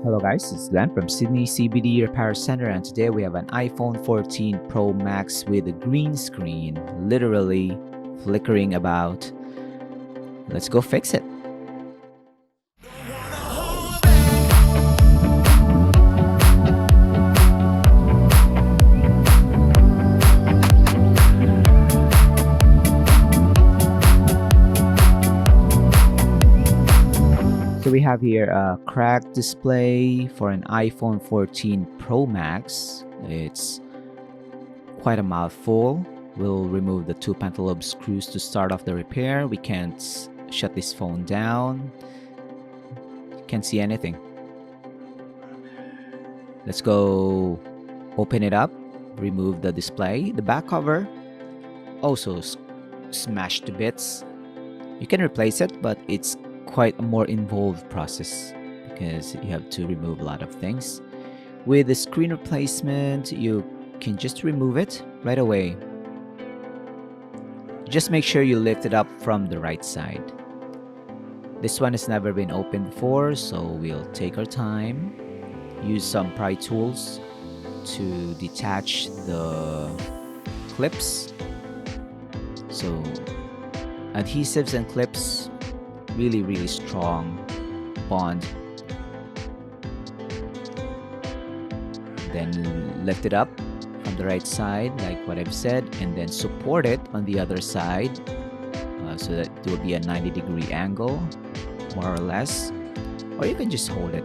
Hello guys, it's Glenn from Sydney CBD Repair Centre, and today we have an iPhone 14 Pro Max with a green screen literally flickering about. Let's go fix it. So we have here a cracked display for an iPhone 14 Pro Max. It's quite a mouthful. We'll remove the two pentalobe screws to start off the repair. We can't shut this phone down. Can't see anything. Let's go open it up, remove the display. The back cover also smashed to bits. You can replace it, but it's quite a more involved process because you have to remove a lot of things. With the screen replacement, you can just remove it right away. Just make sure you lift it up from the right side. This one has never been opened before, so we'll take our time, use some pry tools to detach the clips. So adhesives and clips, really strong bond. Then lift it up from the right side like what I've said, and then support it on the other side so that it will be a 90-degree angle more or less, or you can just hold it.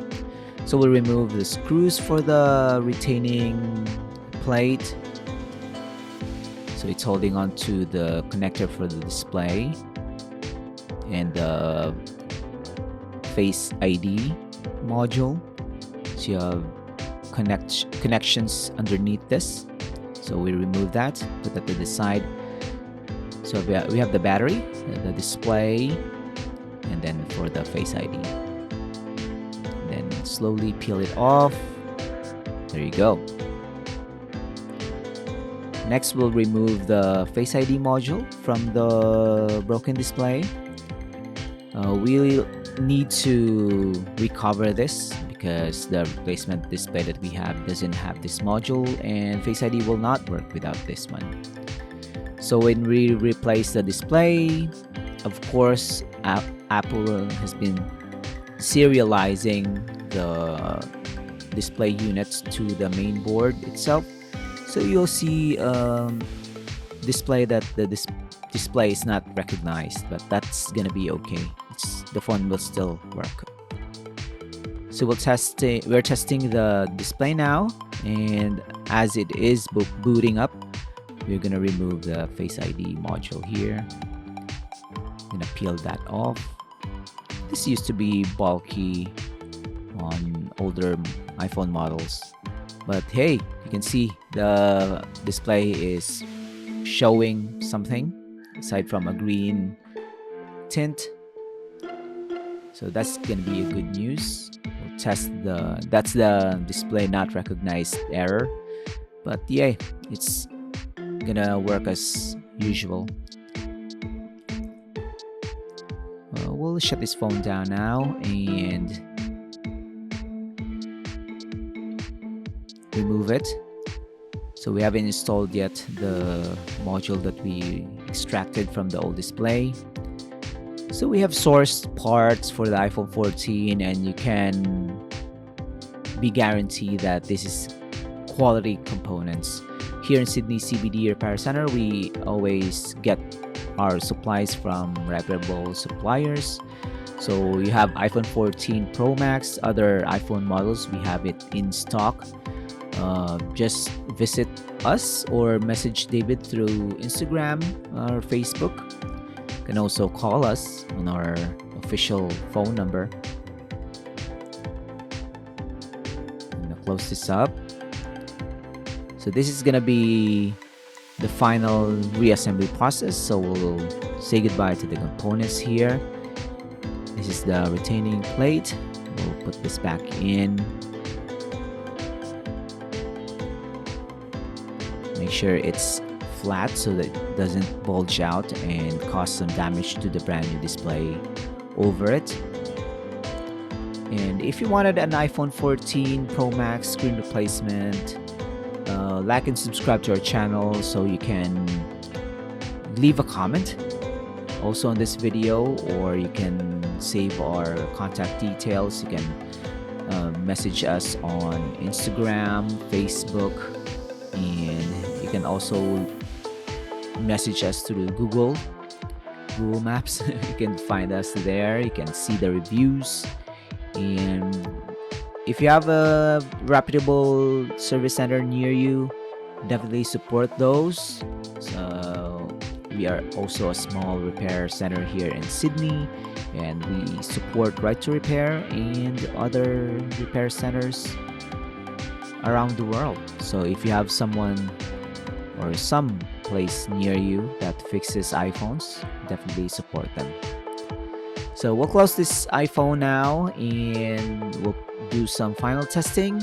So we'll remove the screws for the retaining plate, so it's holding on to the connector for the display and the Face ID module. So you have connections underneath this. So we remove that, put that to the side. So we have the battery, the display, and then for the Face ID. Then slowly peel it off. There you go. Next, we'll remove the Face ID module from the broken display. We'll need to recover this because the replacement display that we have doesn't have this module, and Face ID will not work without this one. So when we replace the display, of course, Apple has been serializing the display units to the main board itself. So you'll see display that the display is not recognized, but that's gonna be okay. The phone will still work. So we're testing the display now, and as it is booting up, we're gonna remove the Face ID module here. I'm gonna peel that off. This used to be bulky on older iPhone models, but hey, you can see the display is showing something aside from a green tint. So that's gonna be a good news. We'll test that's the display not recognized error, but yeah, it's gonna work as usual. We'll shut this phone down now and remove it. So we haven't installed yet the module that we extracted from the old display. So we have sourced parts for the iPhone 14, and you can be guaranteed that this is quality components. Here in Sydney CBD Repair Centre, we always get our supplies from reputable suppliers. So you have iPhone 14 Pro Max, other iPhone models, we have it in stock. Just visit us or message David through Instagram or Facebook. You can also call us on our official phone number. I'm gonna close this up. So this is gonna be the final reassembly process. So we'll say goodbye to the components here. This is the retaining plate. We'll put this back in. Make sure it's flat so that it doesn't bulge out and cause some damage to the brand new display over it. And if you wanted an iPhone 14 Pro Max screen replacement, like and subscribe to our channel so you can leave a comment also on this video, or you can save our contact details. You can message us on Instagram, Facebook, and you can also message us through Google Maps. You can find us there. You can see the reviews, and if you have a reputable service center near you, definitely support those. So we are also a small repair center here in Sydney, and we support Right to Repair and other repair centers around the world. So if you have someone or some place near you that fixes iPhones, definitely support them. So we'll close this iPhone now, and we'll do some final testing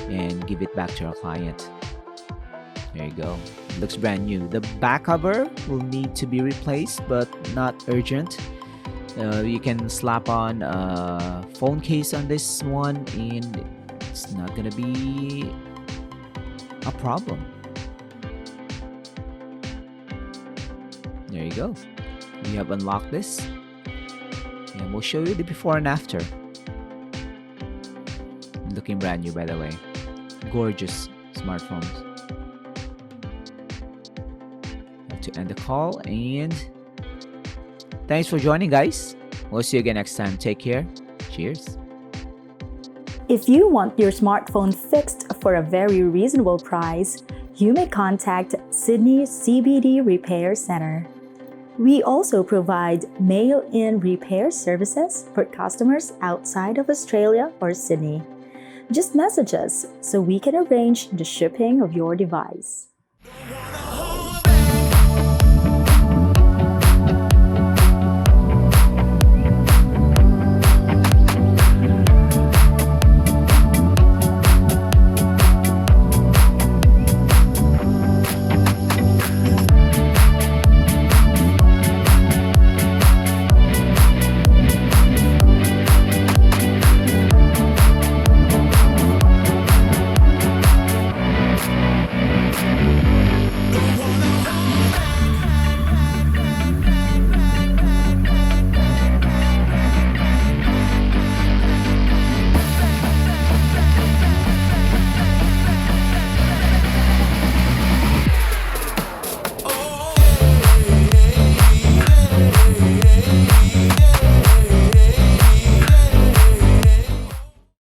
and give it back to our client. There you go. It looks brand new. The back cover will need to be replaced, but not urgent. You can slap on a phone case on this one, and it's not gonna be a problem. There you go. We have unlocked this, and we'll show you the before and after. Looking brand new, by the way. Gorgeous smartphones. Have to end the call, and thanks for joining, guys. We'll see you again next time. Take care. Cheers. If you want your smartphone fixed for a very reasonable price, you may contact Sydney CBD Repair Centre. We also provide mail-in repair services for customers outside of Australia or Sydney. Just message us so we can arrange the shipping of your device.